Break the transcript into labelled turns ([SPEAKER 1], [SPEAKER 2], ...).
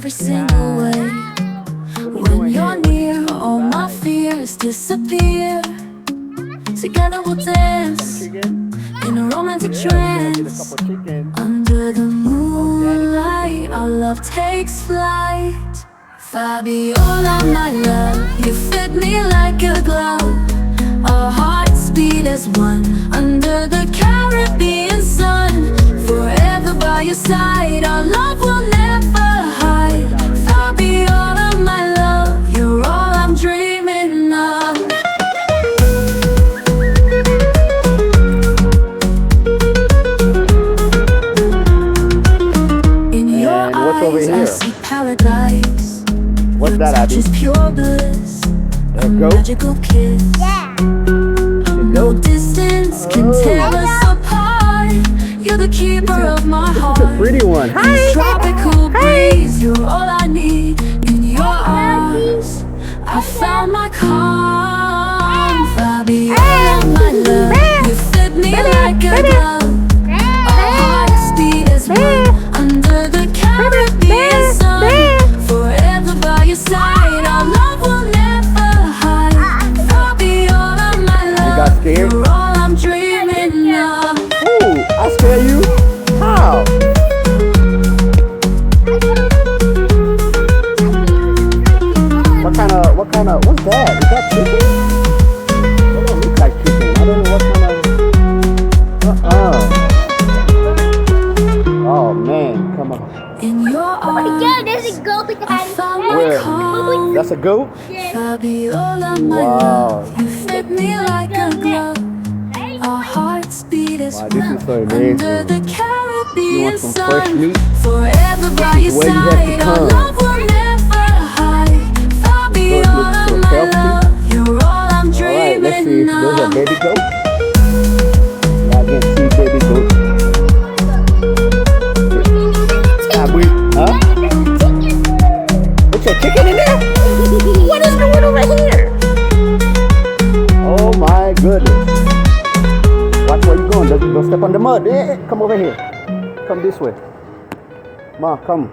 [SPEAKER 1] every single way. When you're near, all my fears disappear. Together we'll dance in a romantic trance. Under the moonlight, our love takes flight. Fabiola, my love, you fit me like a glove. Our hearts beat as one under the Caribbean sun. Forever by your side, our love will never hide. Fabiola, my love, you're all I'm dreaming of. In your eyes, I see paradise.
[SPEAKER 2] What's that, Abby?
[SPEAKER 1] Just pure bliss, a
[SPEAKER 2] Goat?
[SPEAKER 1] magical kiss. No distance can tear us apart. You're the keeper of my heart.
[SPEAKER 2] It's a pretty one.
[SPEAKER 1] This tropical breeze, you're all I need. In your arms, I found my calm. Fabiola, my love, you fit me like a glove. Our hearts beat as one under the Caribbean sun. Forever by your side, our love will never hide. Fabiola, my love,
[SPEAKER 2] got scared?
[SPEAKER 1] you're all I'm dreaming of.
[SPEAKER 2] Ooh, I scare you? How? What's that? Is that chicken? That don't look like chicken. I don't know what kind of... Oh man, come on.
[SPEAKER 1] In your arms,
[SPEAKER 3] Yeah, there's a goat with the
[SPEAKER 1] I found my
[SPEAKER 2] Where?
[SPEAKER 1] calm.
[SPEAKER 2] That's a goat?
[SPEAKER 1] Fabiola, my
[SPEAKER 2] Wow.
[SPEAKER 1] love, you fit me like a glove. Our hearts beat as
[SPEAKER 2] Wow, this
[SPEAKER 1] one
[SPEAKER 2] is so amazing.
[SPEAKER 1] under the
[SPEAKER 2] You
[SPEAKER 1] Caribbean
[SPEAKER 2] want some fresh
[SPEAKER 1] sun.
[SPEAKER 2] meat?
[SPEAKER 1] Forever by your
[SPEAKER 2] Where you have to
[SPEAKER 1] side, our
[SPEAKER 2] come.
[SPEAKER 1] love will never hide. Fabiola,
[SPEAKER 2] so
[SPEAKER 1] my
[SPEAKER 2] healthy.
[SPEAKER 1] love, you're all I'm
[SPEAKER 2] Alright, let's see.
[SPEAKER 1] dreaming
[SPEAKER 2] There's a
[SPEAKER 1] of.
[SPEAKER 2] baby goat. Yeah, I can see baby goat. Huh? What's your chicken in there? What is going on right here? Oh my goodness. Watch where you going. Don't step on the mud. Come over here. Come this way. Ma, come.